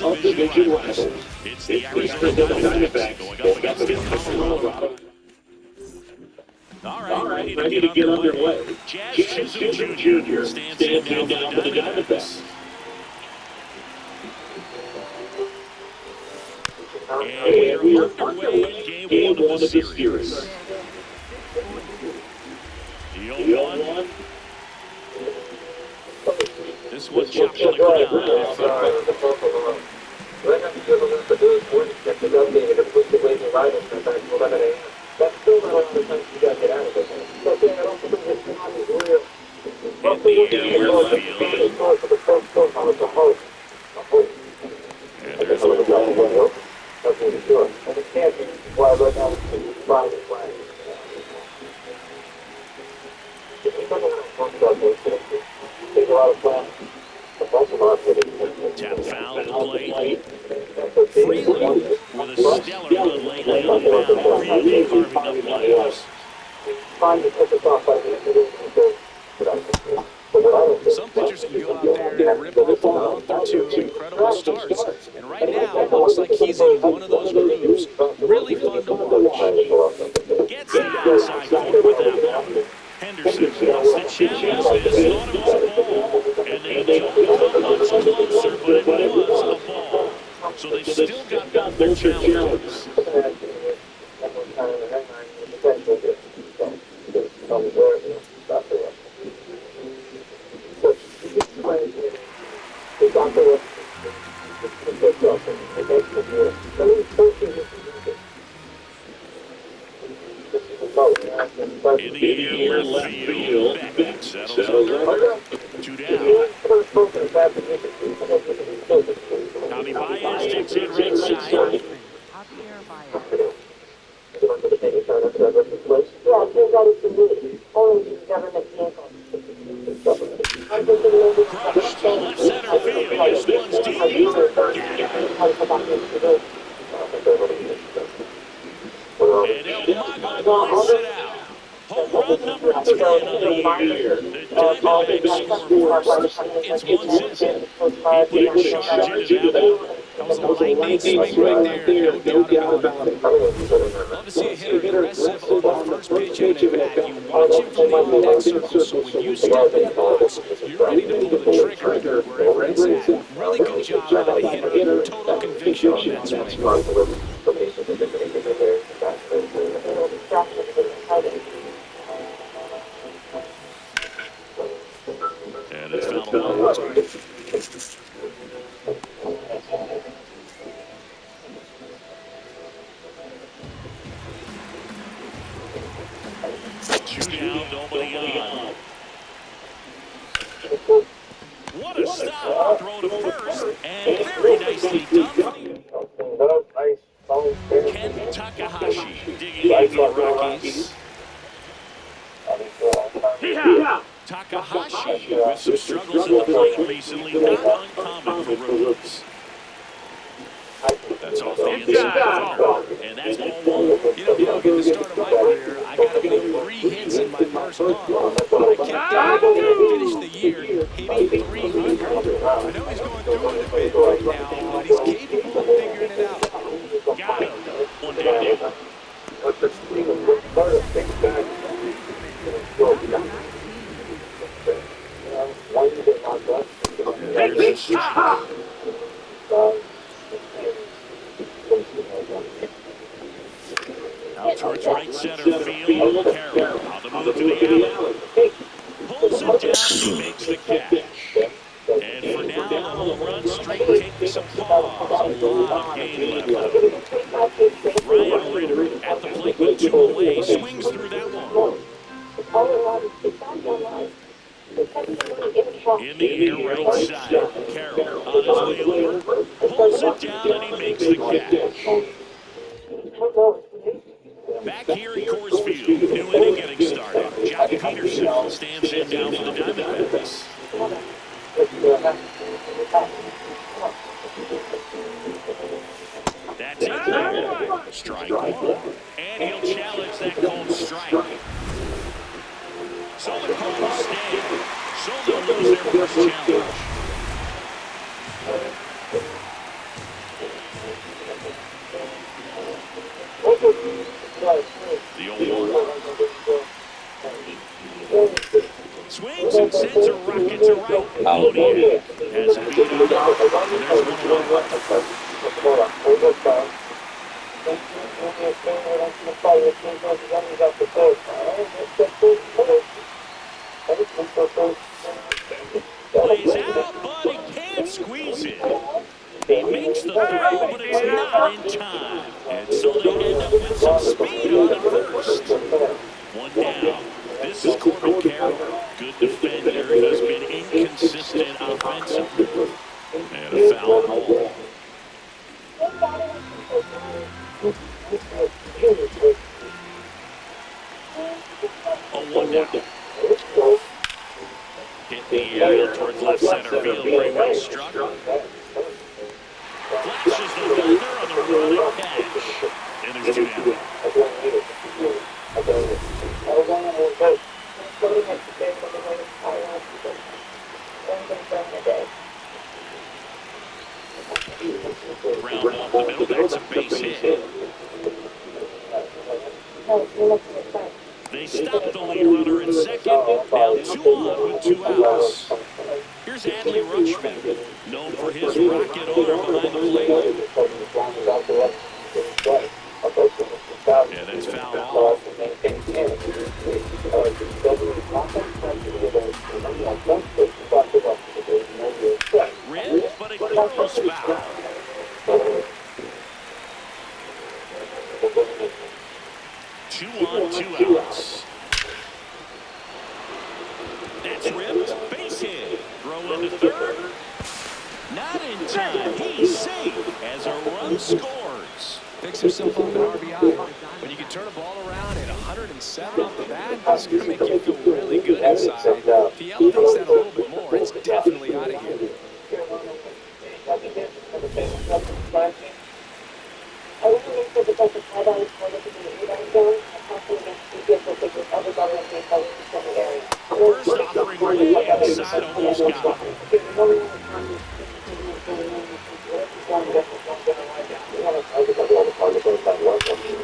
division rivals. It's the Arizona Diamondbacks going up against the Colorado. All right, ready to get underway. Jazz Chisholm Jr. stands in now for the Diamondbacks. And we are underway in game one of the series. The 0-1. This one chopped on the ground. In the airfield. And there's the ball. Tap foul to plate. Freely with a stellar run lately on the mound. Really carving up playoffs. Some pitchers can go out there and rip off a month or two of incredible starts. And right now, it looks like he's in one of those grooves. Really fun to watch. Gets the outside corner with that one. Henderson wants to challenge this. Thought it was a ball. And they don't come much closer, but it was a ball. So they've still got both their challenges. In the air left field, Beck settles under. 2 down. Tommy Baez takes it right side. Crushed to left center field. This one's deep. And El Mago lets it out. Home run number 10 of the year. The Diamondbacks score first. It's 1-0. He put a charge into that one. That was a lightning swing right there, no doubt about it. Love to see a hitter aggressive on the first pitch of an at-bat. You watch him from the on-deck circle, so when you step in the box, you're ready to pull the trigger wherever it's at. Really good job by the hitter. Total conviction on that swing. And it's foul ball. 2 down, nobody on. What a stop! Throw to first, and very nicely done. Ken Takahashi digging in for the Rockies. Takahashi with some struggles at the plate recently, not uncommon for rookies. That's off the inside, and that's ball 1. You know, at the start of my career, I got only 3 hits in my first month, but I kept at it and finished the year hitting 300. I know he's going through it a bit right now, but he's capable of figuring it out. Got him. 1 down. There's a stop. Out towards right center field. Carroll on the move to the alley. Pulls it down and makes the catch. And for now, the home run streak takes a pause. A lot of game left. Ryan Ritter at the plate with 2 away. Swings through that one. In the air right side. Carroll on his way over. Pulls it down and he makes the catch. Back here in Coors Field, new inning getting started. Jock Peterson stands in now for the Diamondbacks. That's it. Strike one. And he'll challenge that called strike. So the call will stand. So they'll lose their first challenge. sends a rocket to right. Moniak has a beat on it. So there's one away. Plays out, but he can't squeeze it. He makes the throw, but it's not in time. And so they end up with some speed on at first. One down. This is Corbin Carroll. Good defender. He's been inconsistent offensively. And a foul ball. A one down. Hit the aerial towards left center field. Pretty well struck. Flashes the fielder on the running catch. And there's two down. Ground ball up the middle. That's a base hit. They stop the lead runner in second. Now 2 on with 2 outs. Here's Adley Rutschman, known for his rocket arm behind the plate. Yeah, that's fouled off. Ripped, but it goes foul. Two on, 2 outs. That's ripped. Base hit. Throw into third. Not in time. He's safe as a run scores. Picks himself up an RBI. When you can turn a ball around at 107 off the bat, it's going to make you feel really good inside. If he elevates that a little bit more, it's definitely out of here. First offering way inside, almost got him.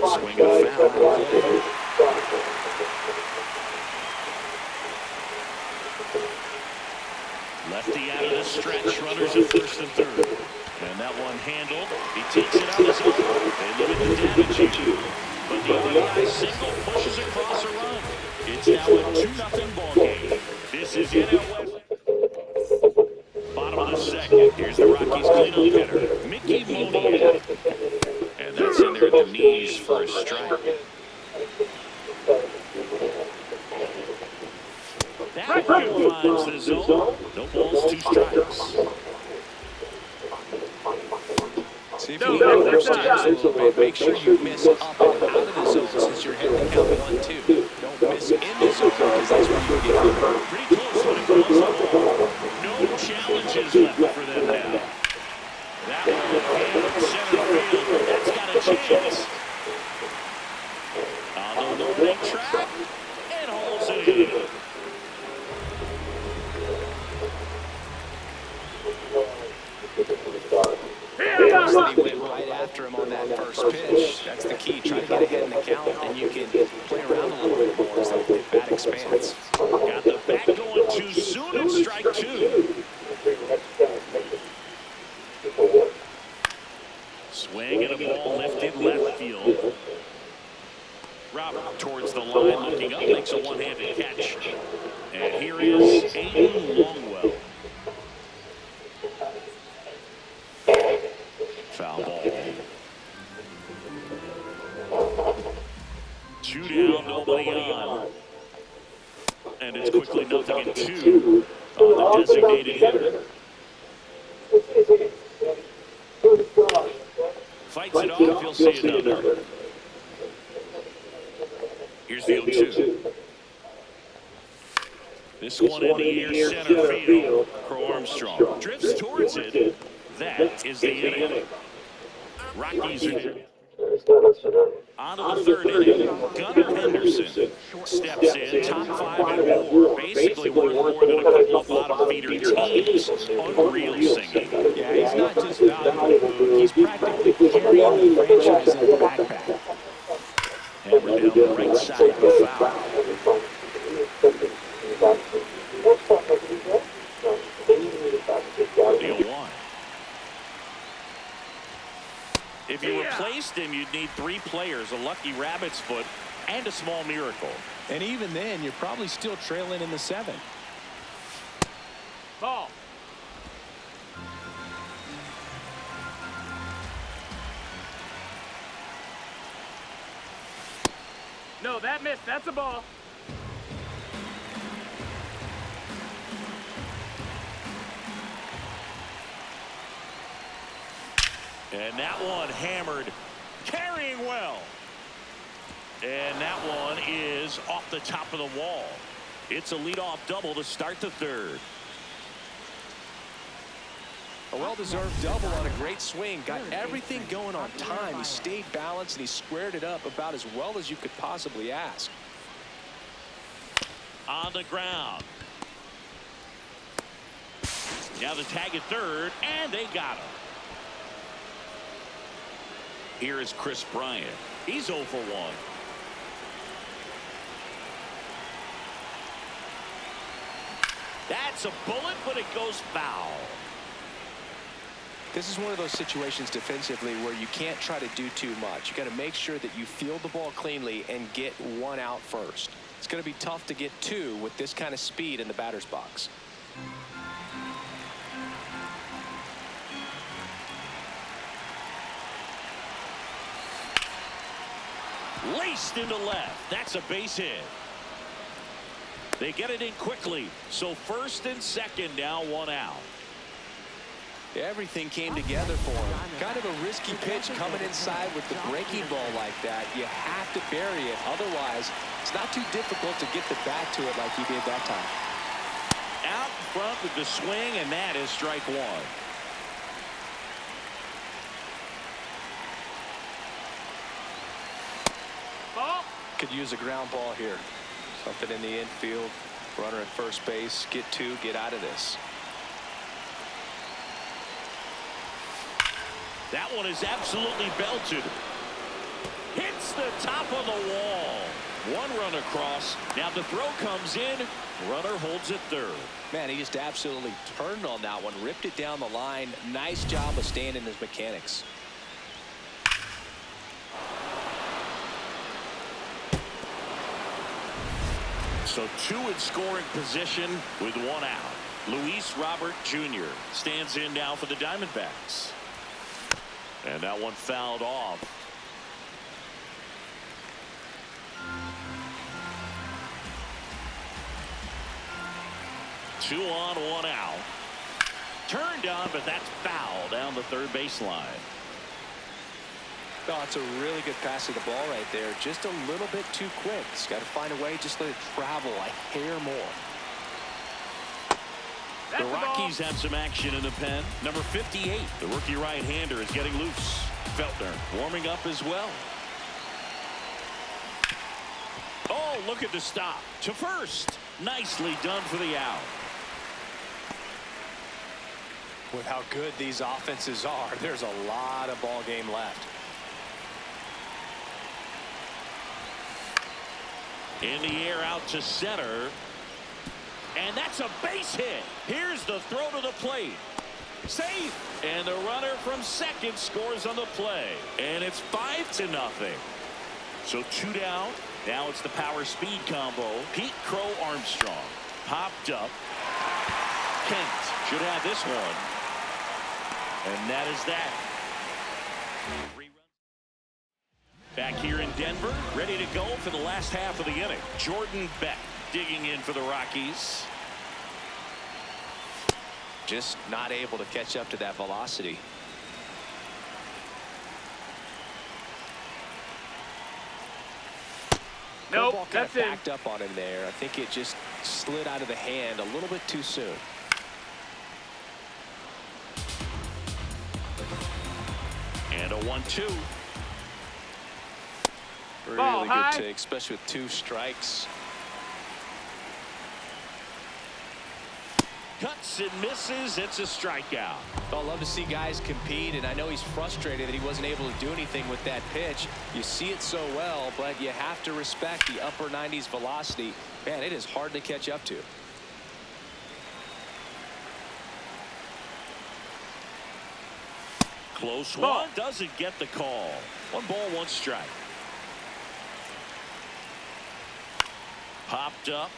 Swing and a foul. Lefty out of the stretch, runners at first and third. And that one handled. He takes it on his own. They limit the damage here. But the RBI single pushes across a run. It's now a 2-0 ball game. This is NL West. Bottom of the second. Here's the Rockies cleanup hitter, Mickey Moniak. And that's in there at the knees for a strike. That one finds the zone. No balls, 2 strikes. See if you go upstairs a little bit, make sure you miss up and out of the zone since you're hitting the count 1-2. Don't miss in the zone because that's where you get hurt. Pretty close when it goes up. No challenges left for them now. That one hammered center field. That's got a chance. On the loading track and hauls it in. That he went right after him on that first pitch. That's the key. Try to get ahead in the count, and you can play around a little bit more as the bat expands. Got the bat going too soon and strike 2. Swing and a ball lifted left field. Robert towards the line, looking up, makes a one-handed catch. And here is Aiden Longwell. Foul ball. 2 down, nobody on. And it's quickly 0-2 on the designated hitter. Fights it off, he'll see another. Here's the 0-2. This one in the air, center field. Crow Armstrong drifts towards it. That is the inning. Rockies are on to the third inning. Gunnar Henderson steps in, top 5 in WAR. Basically worth more than a couple of bottom-feeder teams. Unreal singing. Yeah, he's not just valuable. He's practically carrying the franchise in the backpack. Hammered down the right side of the foul. If you replaced him, you'd need 3 players, a lucky rabbit's foot, and a small miracle. And even then, you're probably still trailing in the 7th. Ball. No, that missed. That's a ball. And that one hammered, carrying well. And that one is off the top of the wall. It's a leadoff double to start the 3rd. A well-deserved double on a great swing. Got everything going on time. He stayed balanced and he squared it up about as well as you could possibly ask. On the ground. Now the tag at 3rd, and they got him. Here is Chris Bryant. He's 0 for 1. That's a bullet, but it goes foul. This is one of those situations defensively where you can't try to do too much. You got to make sure that you field the ball cleanly and get 1 out first. It's going to be tough to get 2 with this kind of speed in the batter's box. Laced into left. That's a base hit. They get it in quickly. So 1st and 2nd now, 1 out. Everything came together for him. Kind of a risky pitch coming inside with the breaking ball like that. You have to bury it. Otherwise, it's not too difficult to get the bat to it like he did that time. Out in front with the swing, and that is strike 1. Ball. Could use a ground ball here. Something in the infield. Runner at first base. Get 2. Get out of this. That one is absolutely belted. Hits the top of the wall. 1 run across. Now the throw comes in. Runner holds it 3rd. Man, he just absolutely turned on that one. Ripped it down the line. Nice job of staying in his mechanics. So 2 in scoring position with 1 out. Luis Robert Jr. stands in now for the Diamondbacks. And that one fouled off. Two on, 1 out. Turned on, but that's foul down the 3rd baseline. Oh, it's a really good pass of the ball right there. Just a little bit too quick. He's got to find a way. Just let it travel a hair more. The Rockies have some action in the pen. Number 58, the rookie right-hander, is getting loose. Feltner warming up as well. Oh, look at the stop. To first. Nicely done for the out. With how good these offenses are, there's a lot of ball game left. In the air out to center. And that's a base hit. Here's the throw to the plate. Safe. And the runner from 2nd scores on the play. And it's 5-0. So 2 down. Now it's the power speed combo. Pete Crow Armstrong. Popped up. Kent should have this one. And that is that. Back here in Denver, ready to go for the last half of the inning. Jordan Beck digging in for the Rockies. Just not able to catch up to that velocity. Nope, Curveball kind that's of it. backed up on him there. I think it just slid out of the hand a little bit too soon. And a 1-2. Ball Really high. good take, especially with 2 strikes. Cuts and misses. It's a strikeout. I love to see guys compete, and I know he's frustrated that he wasn't able to do anything with that pitch. You see it so well, but you have to respect the upper 90s velocity. Man, it is hard to catch up to. Close Ball. one, doesn't get the call. 1 ball, 1 strike. Popped up.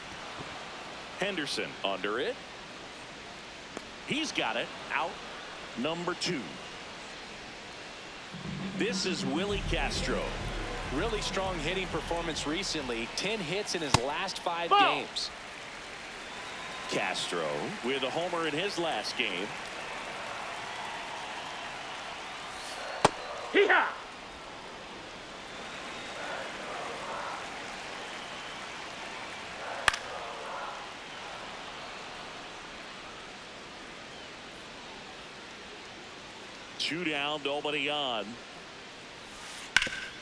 Henderson under it. He's got it. Out number 2. This is Willie Castro. Really strong hitting performance recently. 10 hits in his last 5 Ball. games. Castro with a homer in his last game. Hee-haw! Two down, nobody on.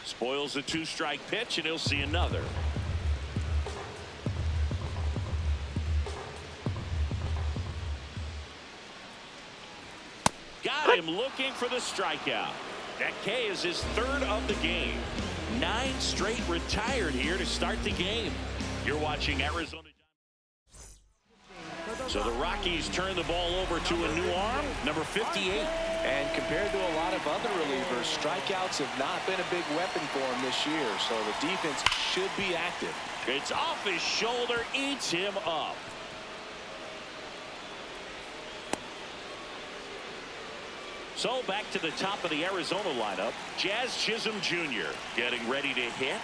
Spoils the 2-strike pitch, and he'll see another. Got him looking for the strikeout. That K is his 3rd of the game. 9 straight retired here to start the game. You're watching Arizona. So the Rockies turn the ball over to a new arm, number 58. And compared to a lot of other relievers, strikeouts have not been a big weapon for him this year. So the defense should be active. It's off his shoulder, eats him up. So back to the top of the Arizona lineup. Jazz Chisholm Jr. getting ready to hit.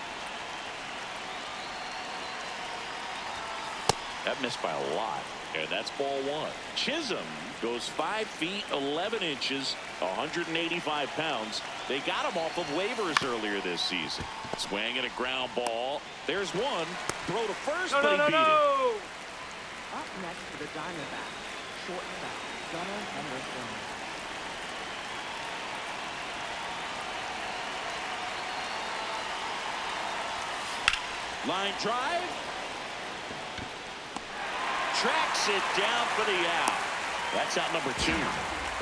That missed by a lot. And that's ball 1. Chisholm goes 5 feet 11 inches, 185 pounds. They got him off of waivers earlier this season. Swing and a ground ball. There's one. Throw to first, but he beat it. Up next to the Diamondback, shortstop Gunnar Henderson. Line drive. Tracks it down for the out. That's out number 2.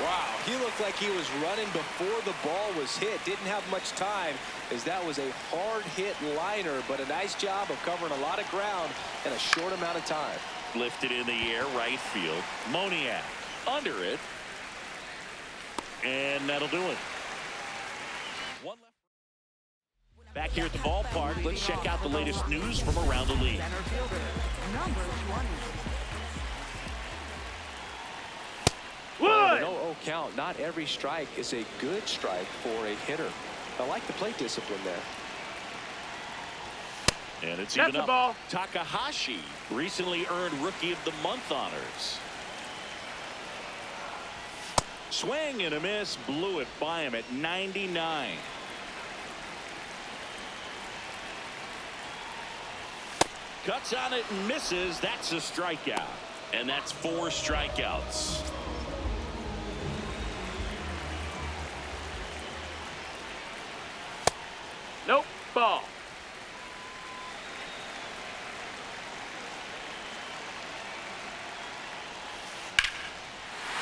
Wow, he looked like he was running before the ball was hit. Didn't have much time, as that was a hard hit liner, but a nice job of covering a lot of ground in a short amount of time. Lifted in the air, right field. Moniak under it. And that'll do it. One left. Back here at the ballpark, let's check out the latest news from around the league. Center fielder, number 20. Wood! An 0-0 count. Not every strike is a good strike for a hitter. I like the plate discipline there. And it's That's even the up. ball. Takahashi recently earned Rookie of the Month honors. Swing and a miss, blew it by him at 99. Cuts on it and misses. That's a strikeout. And that's 4 strikeouts. Nope. Ball.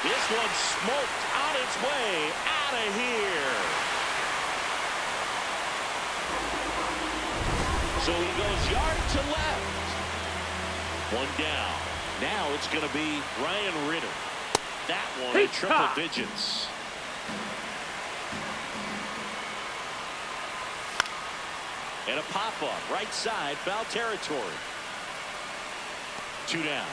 This one's smoked on its way out of here. So he goes yard to left. 1 down. Now it's going to be Ryan Ritter. That one in triple digits. And a pop-up right side, foul territory. 2 down.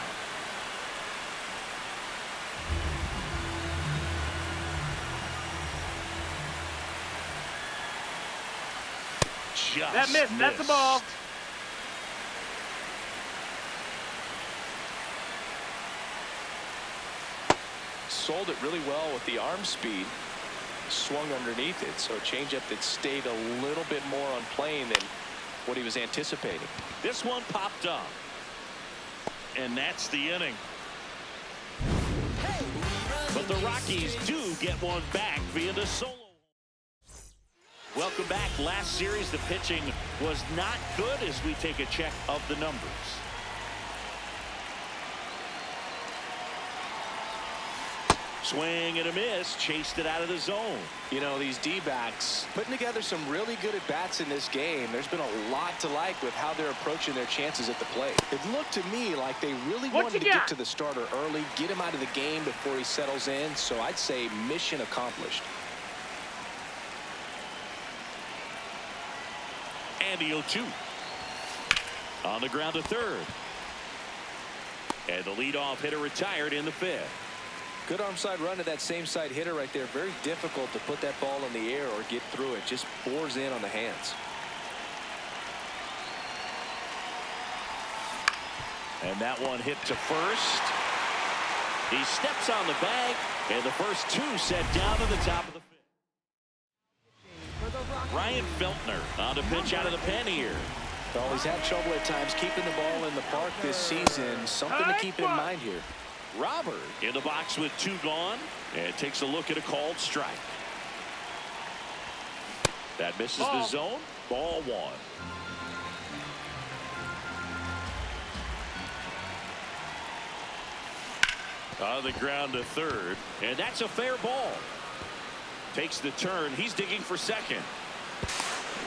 Just That missed. That's the ball. Sold it really well with the arm speed. Swung underneath it, so a changeup that stayed a little bit more on plane than what he was anticipating. This one popped up. And that's the inning. But the Rockies do get one back via the solo. Welcome back. Last series, the pitching was not good as we take a check of the numbers. Swing and a miss, chased it out of the zone. You know, these D-backs putting together some really good at-bats in this game. There's been a lot to like with how they're approaching their chances at the plate. It looked to me like they really wanted to get to the starter early, get him out of the game before he settles in. So I'd say mission accomplished. And the 0-2. On the ground to third. And the leadoff hitter retired in the fifth. Good arm side run to that same side hitter right there. Very difficult to put that ball in the air or get through it. Just bores in on the hands. And that one hit to first. He steps on the bag, and the first two set down to the top of the fifth. Ryan Feltner on to pitch out of the pen here. Well, he's had trouble at times keeping the ball in the park this season. Something to keep in mind here. Robert in the box with two gone, and takes a look at a called strike. That misses the zone. Ball one. On the ground to third, and that's a fair ball. Takes the turn. He's digging for second.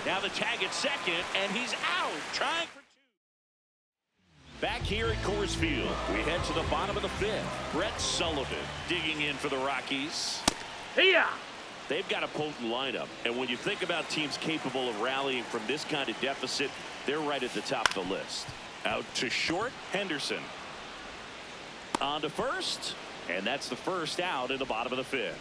Now the tag at second, and he's out. Trying for two. Back here at Coors Field, we head to the bottom of the fifth. Brett Sullivan digging in for the Rockies. Here. They've got a potent lineup, and when you think about teams capable of rallying from this kind of deficit, they're right at the top of the list. Out to short, Henderson. On to first, and that's the first out in the bottom of the fifth.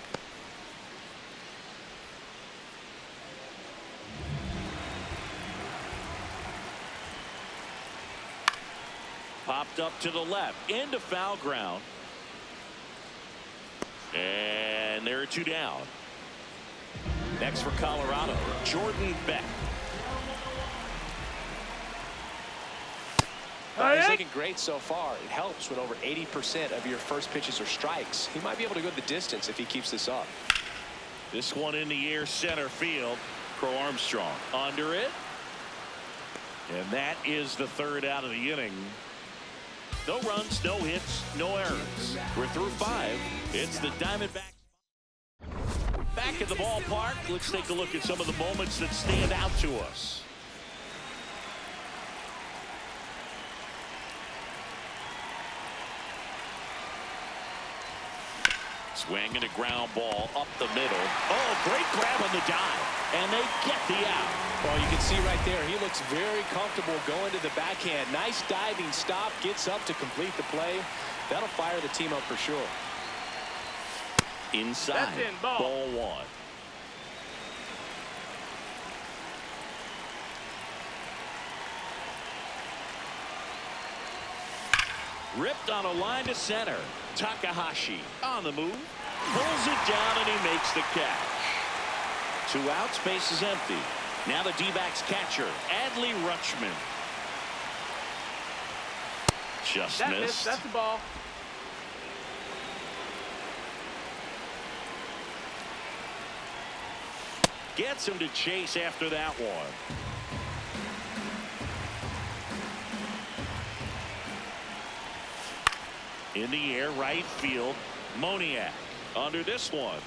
Popped up to the left, into foul ground. And there are two down. Next for Colorado, Jordan Beck. He's looking great so far. It helps when over 80% of your first pitches are strikes. He might be able to go the distance if he keeps this up. This one in the air, center field. Crow Armstrong under it. And that is the third out of the inning. No runs, no hits, no errors. We're through five. It's the Diamondback. Back at the ballpark, let's take a look at some of the moments that stand out to us. Swing and a ground ball up the middle. Oh, great grab on the dive. And they get the out. Well, you can see right there, he looks very comfortable going to the backhand. Nice diving stop, gets up to complete the play. That'll fire the team up for sure. Inside, That's in, ball one. Ripped on a line to center. Takahashi on the move. Pulls it down and he makes the catch. 2 outs, base is empty. Now the D-backs catcher, Adley Rutschman. Just missed. That's the ball. Gets him to chase after that one. In the air, right field, Moniak under this one.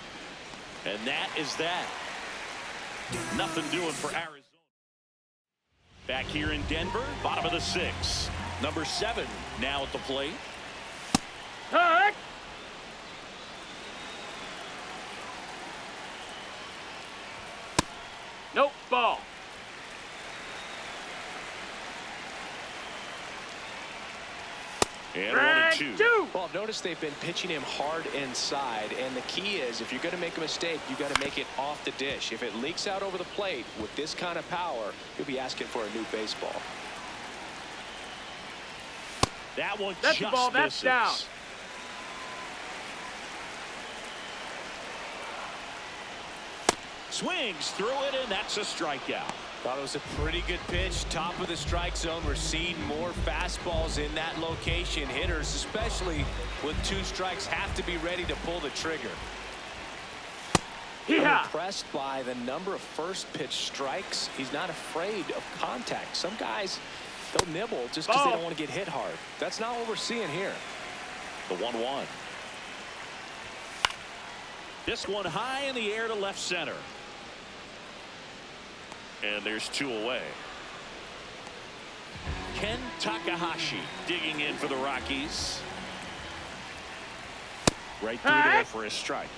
And that is that. Nothing doing for Arizona. Back here in Denver, bottom of the 6th. Number 7 now at the plate. Hurt. Nope, ball. And 1-2. Well, notice they've been pitching him hard inside, and the key is if you're going to make a mistake, you got to make it off the dish. If it leaks out over the plate with this kind of power, you'll be asking for a new baseball. That one That's just the ball. That's misses. down. Swings through it, and that's a strikeout. Thought it was a pretty good pitch. Top of the strike zone. We're seeing more fastballs in that location. Hitters, especially with 2 strikes, have to be ready to pull the trigger. Yeah. I'm impressed by the number of first pitch strikes. He's not afraid of contact. Some guys, they'll nibble just because they don't want to get hit hard. That's not what we're seeing here. The 1-1. This one high in the air to left center. And there's 2 away. Ken Takahashi digging in for the Rockies. Right through there for a strike.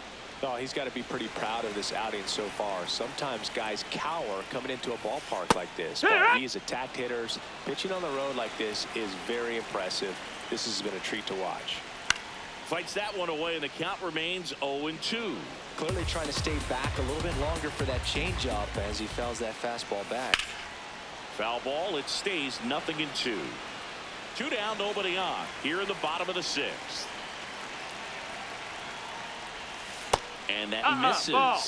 Oh, he's got to be pretty proud of this outing so far. Sometimes guys cower coming into a ballpark like this, but he's attacked hitters. Pitching on the road like this is very impressive. This has been a treat to watch. Fights that one away, and the count remains 0-2. Clearly trying to stay back a little bit longer for that changeup as he fouls that fastball back. Foul ball. It stays 0-2. 2 down, nobody on. Here in the bottom of the 6th. And that misses. Ball.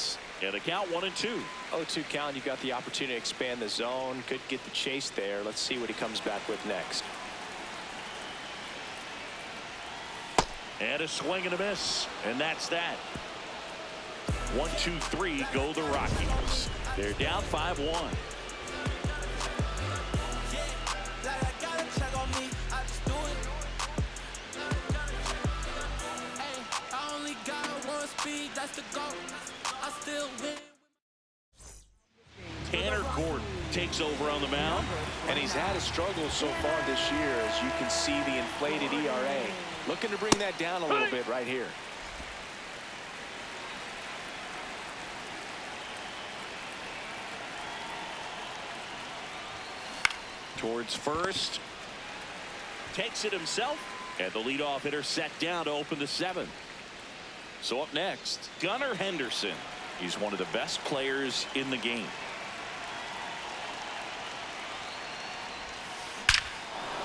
And the count 1-2. 0-2 count. You've got the opportunity to expand the zone. Could get the chase there. Let's see what he comes back with next. And a swing and a miss. And that's that. 1-2-3 go the Rockies. They're down 5-1. Tanner Gordon takes over on the mound. And he's had a struggle so far this year, as you can see the inflated ERA. Looking to bring that down a little bit right here. Towards first. Takes it himself. And the leadoff hitter set down to open the 7th. So up next, Gunnar Henderson. He's one of the best players in the game.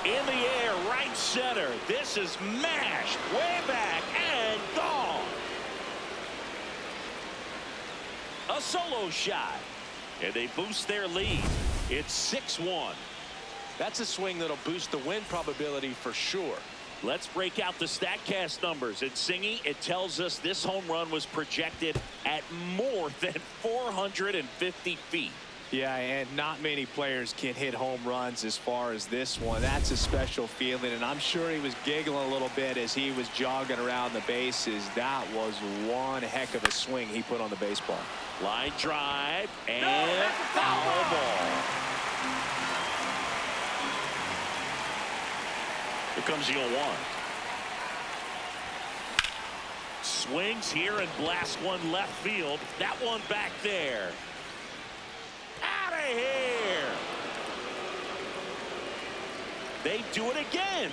In the air, right center. This is mashed way back and gone. A solo shot. And they boost their lead. It's 6-1. That's a swing that'll boost the win probability for sure. Let's break out the StatCast numbers. At Singy, it tells us this home run was projected at more than 450 feet. Yeah, and not many players can hit home runs as far as this one. That's a special feeling, and I'm sure he was giggling a little bit as he was jogging around the bases. That was one heck of a swing he put on the baseball. Line drive and foul ball. Here comes the 0-1. Swings here and blasts one left field. That one back there. Out of here. They do it again.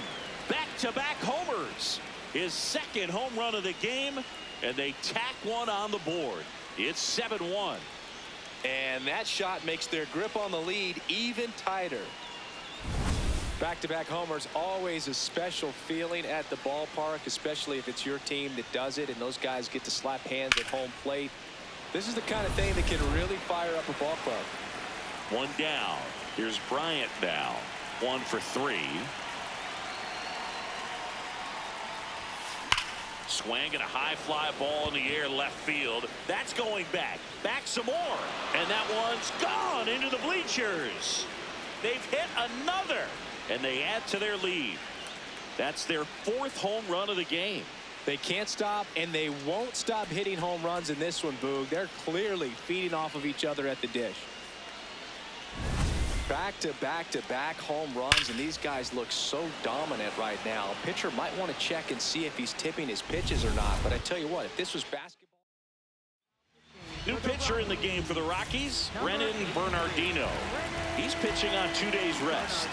Back-to-back homers. His 2nd home run of the game, and they tack one on the board. It's 7-1. And that shot makes their grip on the lead even tighter. Back-to-back homers, always a special feeling at the ballpark, especially if it's your team that does it and those guys get to slap hands at home plate. This is the kind of thing that can really fire up a ball club. 1 down. Here's Bryant now. 1 for 3. Swing and a high fly ball in the air left field. That's going back. Back some more. And that one's gone into the bleachers. They've hit another. And they add to their lead. That's their 4th home run of the game. They can't stop, and they won't stop hitting home runs in this one, Boog. They're clearly feeding off of each other at the dish. Back-to-back-to-back home runs, and these guys look so dominant right now. Pitcher might want to check and see if he's tipping his pitches or not. But I tell you what, if this was basketball. New pitcher in the game for the Rockies, Brennan Bernardino. He's pitching on 2 days rest.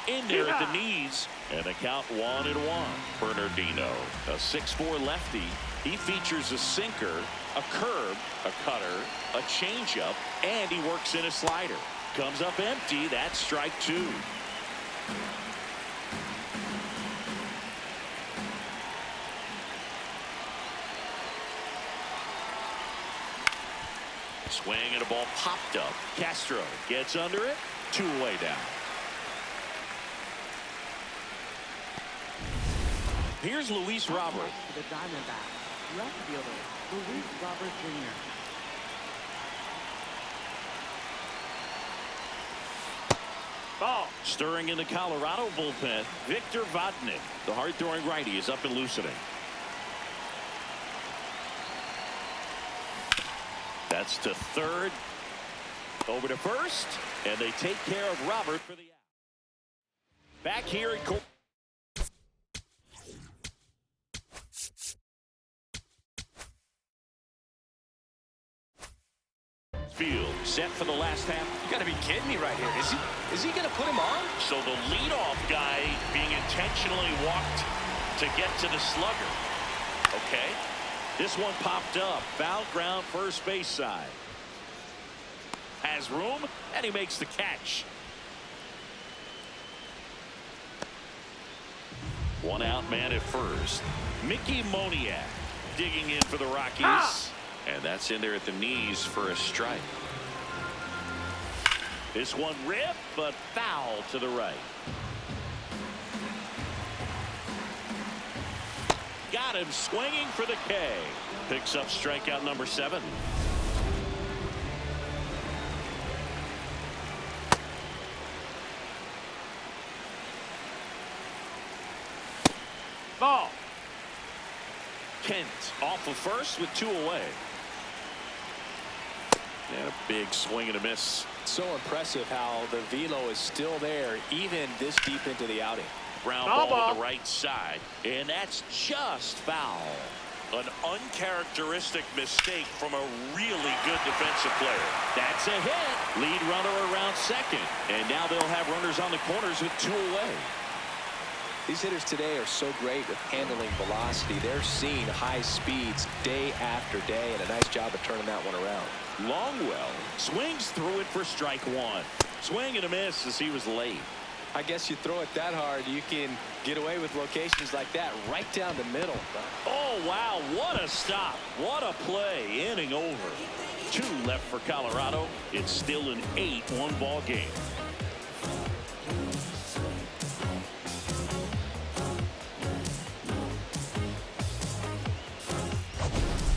In there at the knees, and a count 1-1. Bernardino, a 6'4" lefty. He features a sinker, a curve, a cutter, a changeup, and he works in a slider. Comes up empty. That's strike 2. Swing and a ball popped up. Castro gets under it. 2 away down. Here's Luis Robert. The Diamondback, left fielder, Luis Robert Jr. Ball. Stirring in the Colorado bullpen, Victor Vodnik. The hard-throwing righty is up and loosening. That's to third. Over to first. And they take care of Robert for the out. Back here in court. Field set for the last half. You got to be kidding me right here. Is he going to put him on? So the leadoff guy being intentionally walked to get to the slugger. Okay. This one popped up. Foul ground first base side. Has room, and he makes the catch. One out man at first. Mickey Moniak digging in for the Rockies. And that's in there at the knees for a strike. This one ripped, but foul to the right. Got him swinging for the K. Picks up strikeout number 7. Ball. Kent off of first with 2 away. And a big swing and a miss. So impressive how the velo is still there even this deep into the outing. Ground ball on the right side, and that's just foul. An uncharacteristic mistake from a really good defensive player. That's a hit. Lead runner around second, and now they'll have runners on the corners with 2 away. These hitters today are so great with handling velocity. They're seeing high speeds day after day, and a nice job of turning that one around. Longwell swings through it for strike 1. Swing and a miss as he was late. I guess you throw it that hard, you can get away with locations like that right down the middle. Oh, wow. What a stop. What a play. Inning over. 2 left for Colorado. It's still an 8-1 ball game.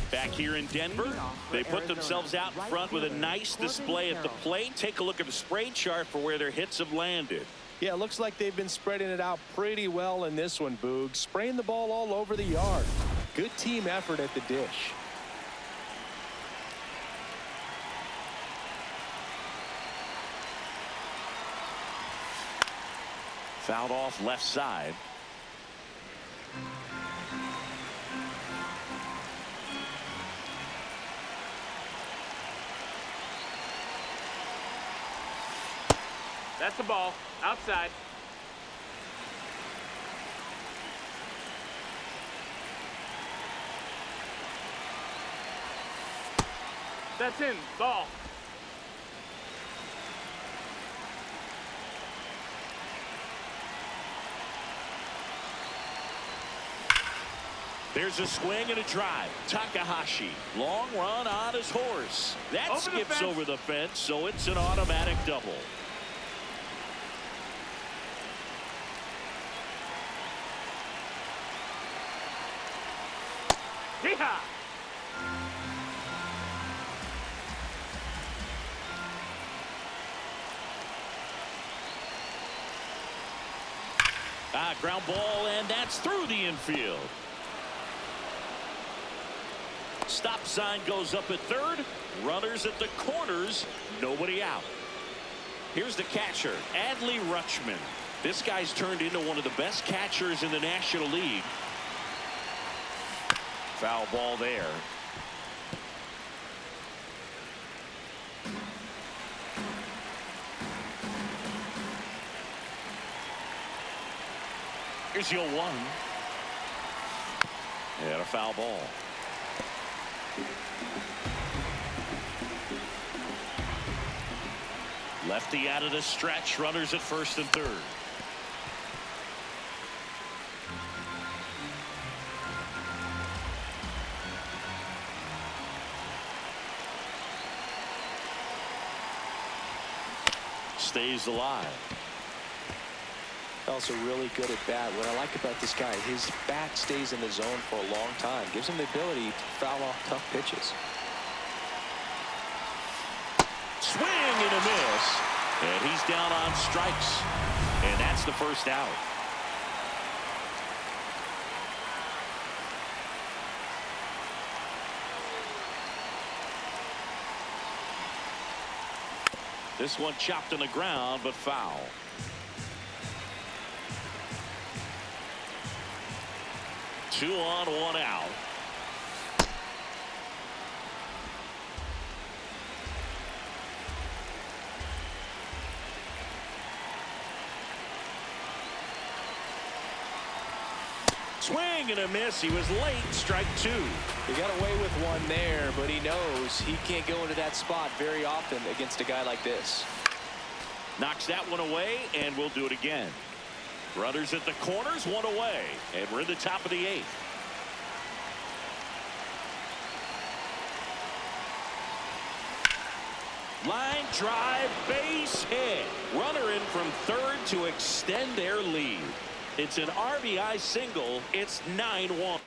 Back here in Denver, they put themselves out in front with a nice display at the plate. Take a look at the spray chart for where their hits have landed. Yeah, it looks like they've been spreading it out pretty well in this one, Boog. Spraying the ball all over the yard. Good team effort at the dish. Fouled off left side. That's the ball. Outside. That's in. Ball. There's a swing and a drive. Takahashi. Long run on his horse. That Over the skips fence. over the fence, so it's an automatic double. Yeehaw! Ground ball, and that's through the infield. Stop sign goes up at third. Runners at the corners. Nobody out. Here's the catcher, Adley Rutschman. This guy's turned into one of the best catchers in the National League. Foul ball there. Here's your 1. And a foul ball. Lefty out of the stretch. Runners at first and third. Stays alive. Also really good at bat. What I like about this guy, his bat stays in the zone for a long time. Gives him the ability to foul off tough pitches. Swing and a miss. And he's down on strikes. And that's the first out. This one chopped on the ground, but foul. Two on, one out. Swing and a miss. He was late. Strike two. He got away with one there, but he knows he can't go into that spot very often against a guy like this. Knocks that one away, and we'll do it again. Runners at the corners, one away, and we're in the top of the eighth. Line drive, base hit. Runner in from third to extend their lead. It's an RBI single. It's 9-1.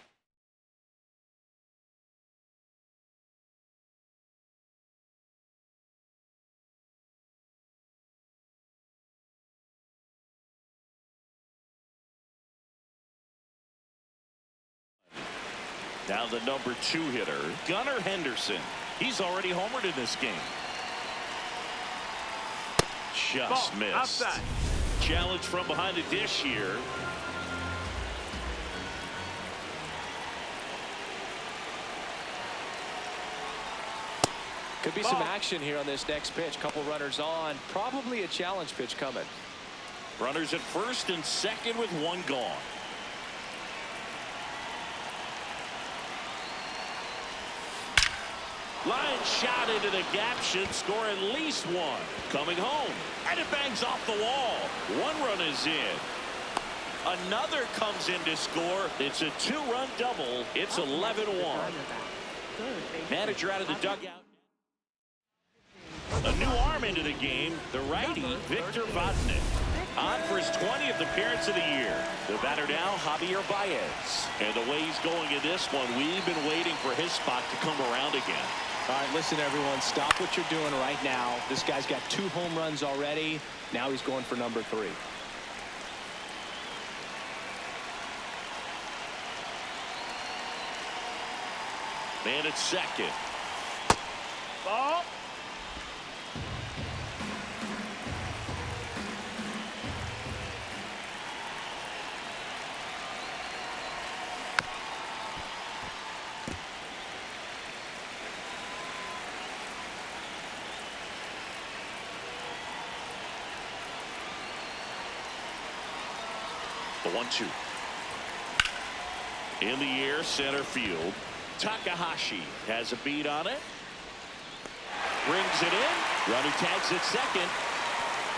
Now the number 2 hitter, Gunnar Henderson. He's already homered in this game. Just missed. Outside. Challenge from behind the dish here. Could be some action here on this next pitch. Couple runners on. Probably a challenge pitch coming. Runners at first and second with one gone. Line shot into the gap, should score at least one. Coming home, and it bangs off the wall. One run is in. Another comes in to score. It's a 2-run double. It's 11-1. Manager out of the dugout. A new arm into the game, the righty, Victor Vodnik. On for his 20th appearance of the year. The batter now, Javier Baez. And the way he's going in this one, we've been waiting for his spot to come around again. All right, listen, everyone, stop what you're doing right now. This guy's got 2 home runs already. Now he's going for number 3. Man at second. Ball. The 1-2. In the air, center field. Takahashi has a beat on it. Brings it in. Runner tags at second.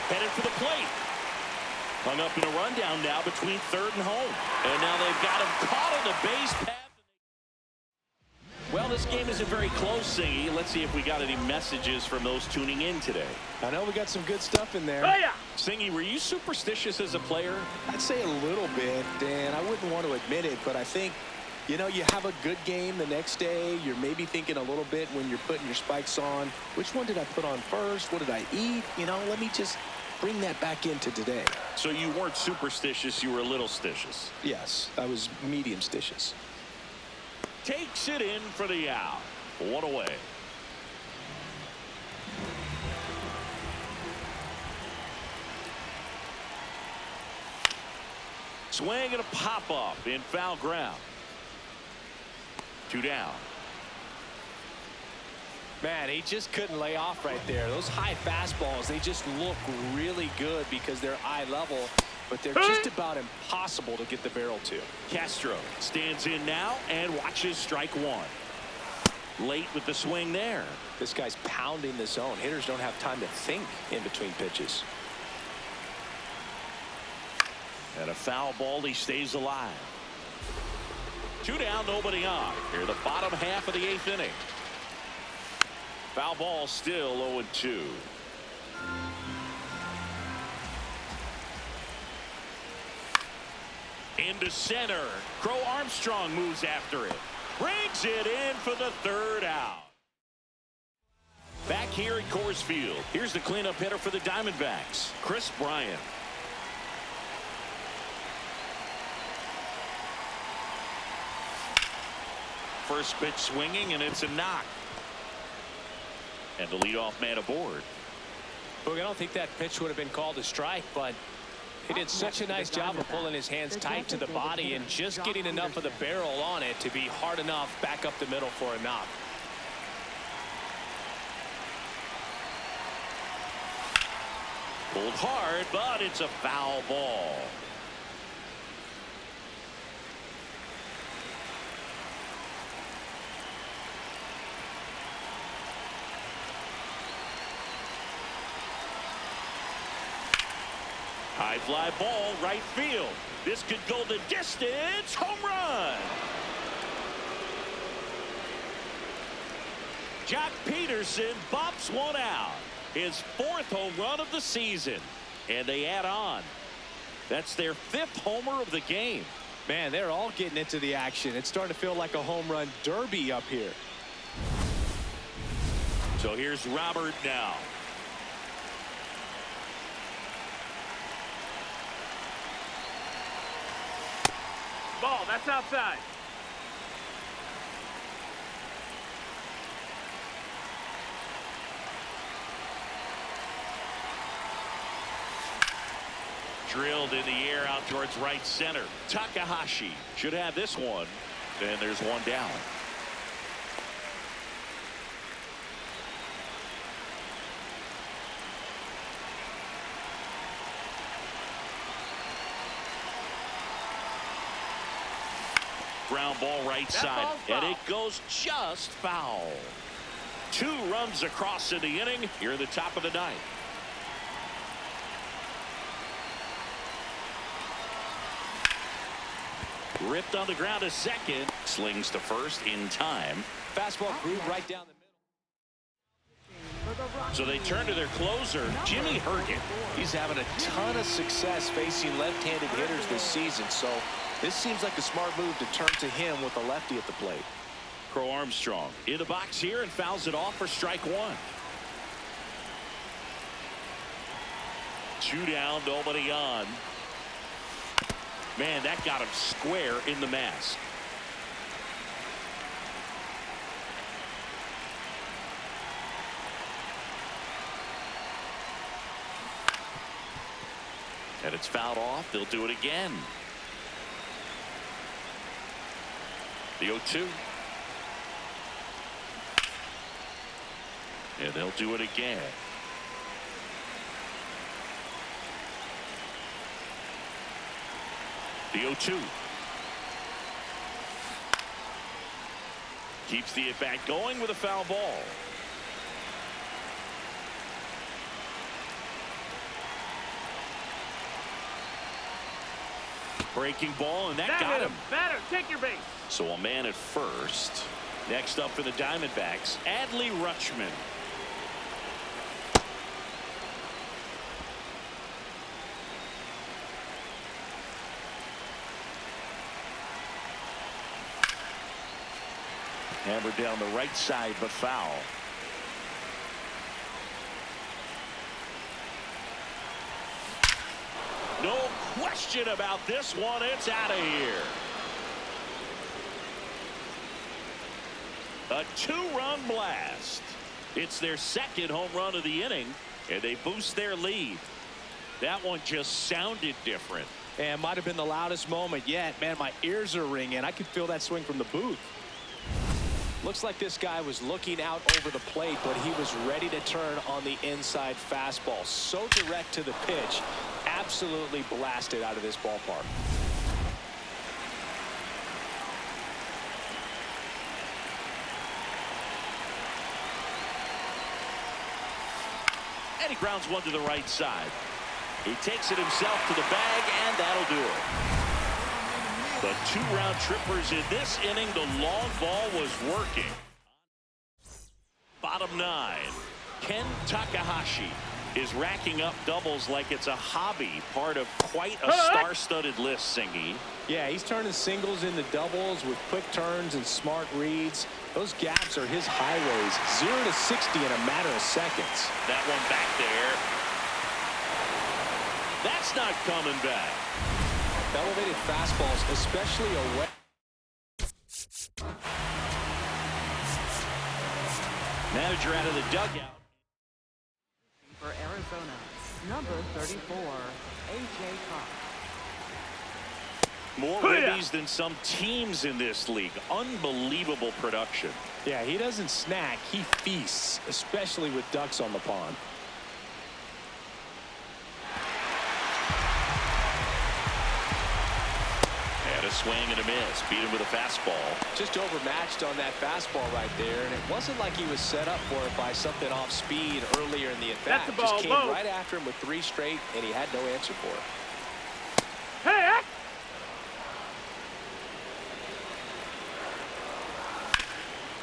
Headed for the plate. Hung up in a rundown now between third and home. And now they've got him caught on the base path. Well, this game isn't very close, Singy. Let's see if we got any messages from those tuning in today. I know we got some good stuff in there. Oh, yeah. Singy, were you superstitious as a player? I'd say a little bit, and I wouldn't want to admit it, but I think, you know, you have a good game the next day. You're maybe thinking a little bit when you're putting your spikes on. Which one did I put on first? What did I eat? You know, let me just bring that back into today. So you weren't superstitious, you were a little stitious. Yes, I was medium stitious. Takes it in for the out. One away. Swing and a pop-up in foul ground. 2 down. Man, he just couldn't lay off right there. Those high fastballs, they just look really good because they're eye level, but they're just about impossible to get the barrel to. Castro stands in now and watches strike one. Late with the swing there. This guy's pounding the zone. Hitters don't have time to think in between pitches. And a foul ball, he stays alive. 2 down, nobody on. Here the bottom half of the 8th inning. Foul ball, still 0-2. Into center. Crow Armstrong moves after it. Brings it in for the 3rd out. Back here at Coors Field. Here's the cleanup hitter for the Diamondbacks, Chris Bryant. First pitch swinging, and it's a knock. And the leadoff man aboard. Look, I don't think that pitch would have been called a strike, but he did such a nice job of pulling his hands tight to the body and just getting enough of the barrel on it to be hard enough back up the middle for a knock. Pulled hard, but it's a foul ball. High fly ball, right field. This could go the distance. Home run. Jock Peterson bops one out. His 4th home run of the season. And they add on. That's their 5th homer of the game. Man, they're all getting into the action. It's starting to feel like a home run derby up here. So here's Robert now. Ball, that's outside. Drilled in the air out towards right center. Takahashi should have this one. And there's one down. Ground ball right side, and it goes just foul. 2 runs across in the inning here in the top of the 9th. Ripped on the ground to second. Slings to first in time. Fastball groove right down the middle. So they turn to their closer, Jimmy Herget. He's having a ton of success facing left-handed hitters this season, so this seems like a smart move to turn to him with a lefty at the plate. Crow Armstrong in the box here and fouls it off for strike 1. 2 down, nobody on. Man, that got him square in the mask. And it's fouled off. They'll do it again. The 0-2. And they'll do it again. The 0-2. Keeps the at-bat going with a foul ball. Breaking ball, and that got him. Better. Take your base. So a man at first. Next up for the Diamondbacks, Adley Rutschman. Hammered down the right side, but foul. No question about this one. It's out of here. A 2-run blast. It's their 2nd home run of the inning, and they boost their lead. That one just sounded different. And might have been the loudest moment yet. Man, my ears are ringing. I could feel that swing from the booth. Looks like this guy was looking out over the plate, but he was ready to turn on the inside fastball. So direct to the pitch. Absolutely blasted out of this ballpark. And he grounds one to the right side. He takes it himself to the bag, and that'll do it. The 2-round trippers in this inning. The long ball was working. Bottom 9. Ken Takahashi is racking up doubles like it's a hobby, part of quite a star-studded list, Singy. Yeah, he's turning singles into doubles with quick turns and smart reads. Those gaps are his highways. 0 to 60 in a matter of seconds. That one back there. That's not coming back. Elevated fastballs, especially away. Manager out of the dugout. For Arizona. Arizona, number 34, A.J. Fox. More ribbies than some teams in this league. Unbelievable production. Yeah, he doesn't snack, he feasts, especially with ducks on the pond. And a swing and a miss. Beat him with a fastball. Just overmatched on that fastball right there, and it wasn't like he was set up for it by something off speed earlier in the at-bat. That's the ball. Just came Whoa. right after him with 3 straight, and he had no answer for it. Hey,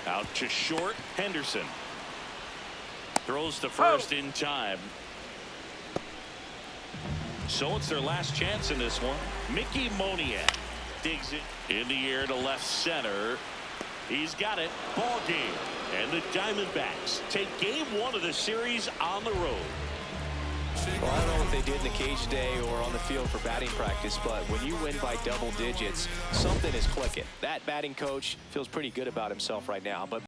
Out to short. Henderson throws to first in time. So it's their last chance in this one. Mickey Moniak digs it in the air to left center. He's got it. Ball game. And the Diamondbacks take game 1 of the series on the road. Well, I don't know what they did in the cage today or on the field for batting practice, but when you win by double digits, something is clicking. That batting coach feels pretty good about himself right now. But